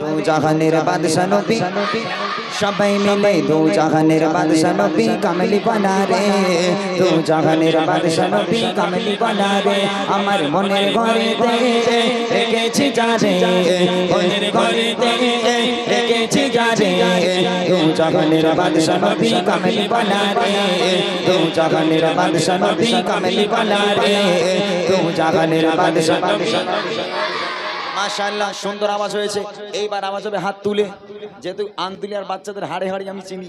দু জাহানের বাদশা নবী সবাই মিলে দু জাহানের বাদশা নবী কামলি বানা রে দু জাহানের বাদশা নবী কামলি বানা রে আমার মনের ঘরেতে রেখেছি যারে মনের ঘরেতে রেখেছি যারে দু জাহানের বাদশা নবী কামলি বানা রে দু জাহানের বাদশা নবী কামলি বানা রে দু জাহানের বাদশা মাশাআল্লাহ সুন্দর আওয়াজ হয়েছে। এইবার আওয়াজ হবে হাত তুলে, যেহেতু আন্তুলিয়ার বাচ্চাদের হাড়ে হাড়ে আমি চিনি,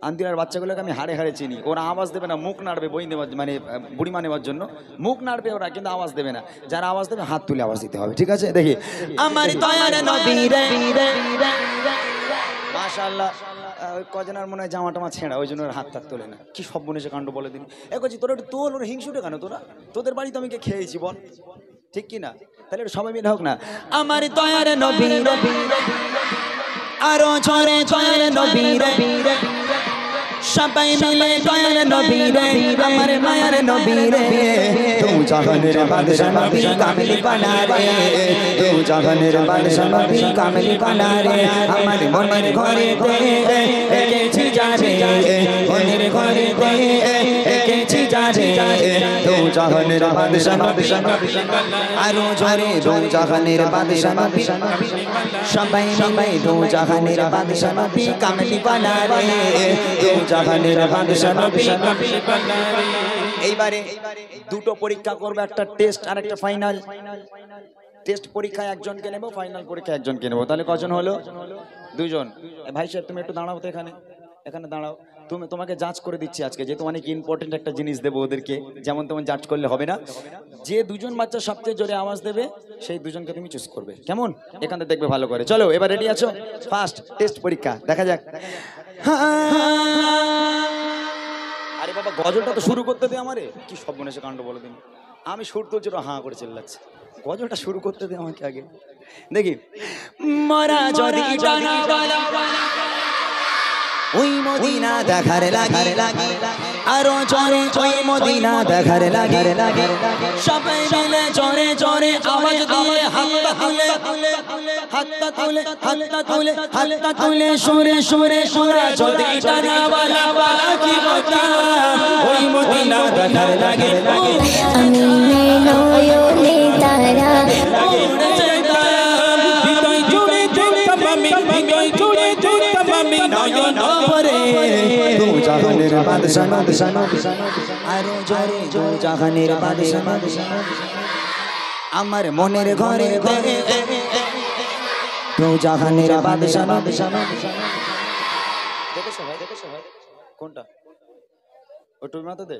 আন্তুলিয়ার বাচ্চাগুলোকে আমি হাড়ে হাড়ে চিনি। ওরা আওয়াজ দেবে না, মুখ নাড়বে বই নেওয়ার মানে বুড়িমা নেওয়ার জন্য মুখ নাড়বে ওরা, কিন্তু আওয়াজ দেবে না। যারা আওয়াজ দেবে হাত তুলে আওয়াজ দিতে হবে, ঠিক আছে? দেখি আমার দয়ার নবী রে মাশাআল্লাহ। ওই কজনের মনে হয় জামা টামা ছেঁড়া, ওই জন্য হাত টাত তোলে না। কি সব মনে কাণ্ড বলে দিন। কইছি তোরা একটু তোল, ওরা হিংসুটে কেন তোরা? তোদের বাড়ি তো আমি খেয়েছি বল, ঠিক কি না? তাহলে সবাই মিলে হোক না। আমার দয়ার নবী আরো ছড়ে ছড়ে নবী রে সবাই মিলে দয়ার নবী রে আমার মায়ার নবী রে তু জাহানের বাদশা নবী কামলি বানা রে তু জাহানের বাদশা নবী কামলি বানা রে আমার মনের ঘরেতে রেখেছি যারে মনের ঘরেতে রেখেছি যারে তু জাহানের বাদশা নবী আরো জোরে তু জাহানের বাদশা নবী সবাই মিলে তু জাহানের বাদশা নবী কামলি বানা রে তু জাহানের বাদশা নবী। এইবারে দুটো পরীক্ষা করবে, একটা টেস্ট আর একটা ফাইনাল। টেস্ট পরীক্ষায় একজনকে নেব, ফাইনাল পরীক্ষায় একজনকে নেব। তাহলে কজন হলো? দুজন। ভাই সাহেব তুমি একটু দাঁড়াও তো, এখানে দাঁড়াও। তোমাকে জাজ করে দিচ্ছি আজকে, যেহেতু অনেক ইম্পর্টেন্ট একটা জিনিস দেবো ওদেরকে, যেমন তেমন জাজ করলে হবে না। যে দুজন বাচ্চা সবচেয়ে জোরে আওয়াজ দেবে সেই দুজনকে তুমি চুজ করবে, কেমন? এখান থেকে দেখবে ভালো করে। চলো এবার রেডি আছো? ফার্স্ট টেস্ট পরীক্ষা, দেখা যাক। আরে বাবা গজলটা তো শুরু করতে দে আমারে। কি সব মনে কাণ্ড বলে দিন। আমি সুর তুলছি, হাঁ করে চিল্লাচ্ছে। গজলটা শুরু করতে দে আমাকে আগে, দেখি। মরা যদি জানা ওই মদিনা দেখার লাগে আরো জোরে ওই মদিনা দেখার লাগে সবাই মিলে জোরে জোরে আওয়াজ দিয়ে হাতটা তুলে সুরে সুরে সুরা যদি টানা বালা বালা কি কথা ওই মদিনা দেখার লাগে আমি নয়নে তারা জাহানের বাদশা নবী আরো জোরে দু জাহানের বাদশা নবী আমার মনের ঘরে দু জাহানের বাদশা নবী। দেখেছো ভাই কোনটা? ও তুমি মাথা দে,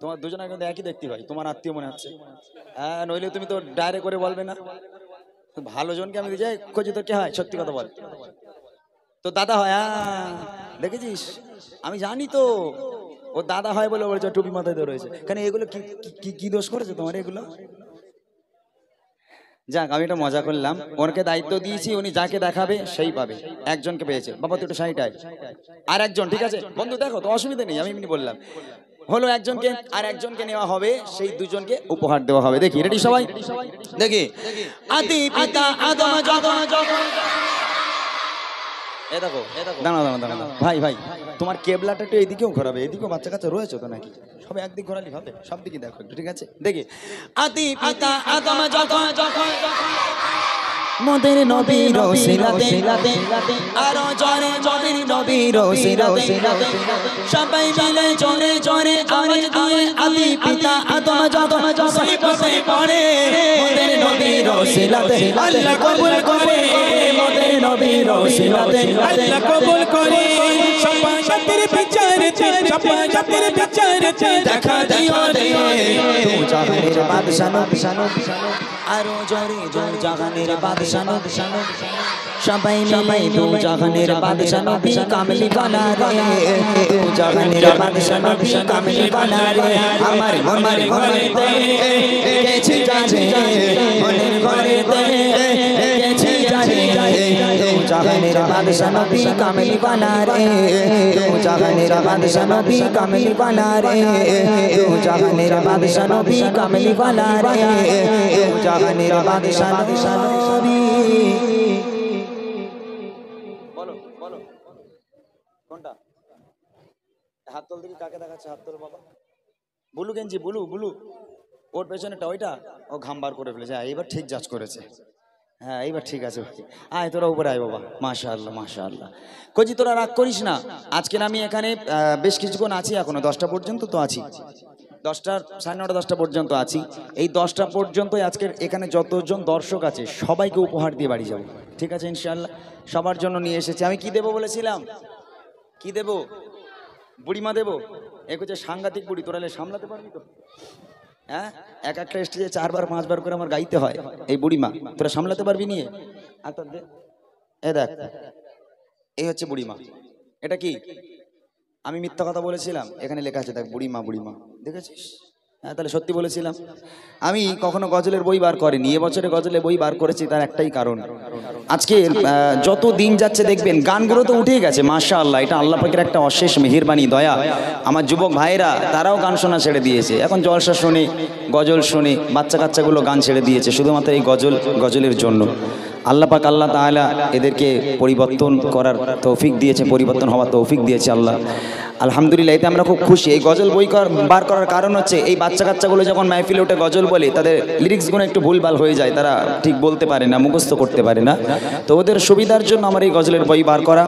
তোমার দুজনের কিন্তু একই দেখতে ভাই, তোমার আত্মীয় মনে হচ্ছে। হ্যাঁ, নইলে তুমি তো ডাইরেক্ট করে বলবে না। ভালো জনকে আমি যাই খোঁজি, তো কে হয়? সত্যি কথা বল, তো দাদা হয়। দেখেছিস, আমি জানি তো ও দাদা হয় বলে বলেছে, টুপি মাথায় ধরে রয়েছে। কেন এগুলো কি দোষ করেছে তোমার এগুলো? যাক, আমি এটা মজা করলাম। ওনাকে দায়িত্ব দিয়েছি, উনি যাকে দেখাবে সেই পাবে। একজনকে পেয়েছে। বাবা তুই একটু সাইড আয়। আর একজন, ঠিক আছে বন্ধু, দেখো তো অসুবিধা নেই, আমি এমনি বললাম। হলো একজনকে, আর একজনকে নেওয়া হবে, সেই দুজনকে উপহার দেওয়া হবে। দেখি রেডি সবাই? দেখি আদি পিতা আদম যখন দেখো দাঁড়াও ভাই তোমার কেবলাটা একটু এইদিকেও ঘোরাবে, এদিকেও বাচ্চা কাচ্চা রয়েছে তো নাকি? সবাই একদিক ঘোরালি হবে, সব দিকে দেখো একটু, ঠিক আছে? দেখি আদি পিতা আদম যখন মোদের নবীর ওসিলাতে আরো জোরে মোদের নবীর ওসিলাতে সবাই মিলে জোরে জোরে আওয়াজ দিয়ে আদি পিতা আদম যখন বসে পড়ে মোদের নবীর ওসিলাতে আল্লাহ কবুল করে মোদের নবীর ওসিলাতে আল্লাহ কবুল করে সবাইদের বিচারে দেখা দিও রে তু জাহানের বাদশা নবী আরো জোরে দু জাহানের বাদশা নবী সবাই মিলে দু জাহানের বাদশা নবী কামলি বানা রে দু জাহানের বাদশা নবী কামলি বানা রে আমার মনের ঘরেতে রেখেছি যারে মনের ঘরেতে রেখেছি যারে দু জাহানের বাদশা নবী কামলি বানা রে দু জাহানের বাদশা নবী কামলি বানা রে দু জাহানের বাদশা নবী কামলি বানা রে দু জাহানের বাদশা নবী কোনটা? হাত তোল দেখি, কাকে দেখাচ্ছে? হাত তোল বাবা। বুলু গেঞ্জি, বুলু বুলু, ওর পেছনেটা ওইটা। ও ঘাম বার করে ফেলেছে। হ্যাঁ, এইবার ঠিক জাজ করেছে। হ্যাঁ, এইবার ঠিক আছে। আয় তোরা উপরে আয় বাবা। মাশাআল্লাহ মাশাআল্লাহ। কজি তোরা রাগ করিস না, আজকের আমি এখানে বেশ কিছুক্ষণ আছি, এখনো 10টা পর্যন্ত তো আছি। 10টা, 9:30 10টা পর্যন্ত আছি। এই 10টা পর্যন্ত আজকের এখানে যতজন দর্শক আছে সবাইকে উপহার দিয়ে বাড়ি যাব, ঠিক আছে ইনশাআল্লাহ। সবার জন্য নিয়ে এসেছি। আমি কি দেবো বলেছিলাম? কি দেব? বুড়িমা দেবো। এক হচ্ছে সাংঘাতিক বুড়ি, তোরা এলে সামলাতে পারবি তো? হ্যাঁ, এক একটা স্টেজে 4বার 5বার করে আমার গাইতে হয়। এই বুড়িমা তোরা সামলাতে পারবি নিয়ে? আর তোর দে, এ দেখ, এই হচ্ছে বুড়িমা। এটা কি? আমি মিথ্যা কথা বলেছিলাম? এখানে লেখা আছে দেখ, বুড়িমা বুড়িমা, দেখেছিস? হ্যাঁ, তাহলে সত্যি বলেছিলাম। আমি কখনো গজলের বই বার করিনি, এবছরে গজলের বই বার করেছি, তার একটাই কারণ। আজকে যত দিন যাচ্ছে দেখবেন গানগুলো তো উঠেই গেছে, মাশাআল্লাহ। এটা আল্লাহ পাকের একটা অশেষ মেহেরবানি, দয়া। আমার যুবক ভাইরা তারাও গান শোনা ছেড়ে দিয়েছে, এখন জলসা শোনে, গজল শোনে। বাচ্চা কাচ্চাগুলো গান ছেড়ে দিয়েছে শুধুমাত্র এই গজলের জন্য। আল্লাহ পাক, আল্লাহ তাআলা এদেরকে পরিবর্তন করার তৌফিক দিয়েছে, পরিবর্তন হওয়ার তৌফিক দিয়েছে আল্লাহ। আলহামদুলিল্লাহ, এতে আমরা খুব খুশি। এই গজল বই বার করার কারণ হচ্ছে এই বাচ্চা কাচ্চাগুলো যখন মাহফিলে উঠে গজল বলে, তাদের লিরিক্সগুলো একটু ভুলভাল হয়ে যায়, তারা ঠিক বলতে পারে না, মুখস্থ করতে পারে না। তো ওদের সুবিধার জন্য আমার এই গজলের বই বার করা।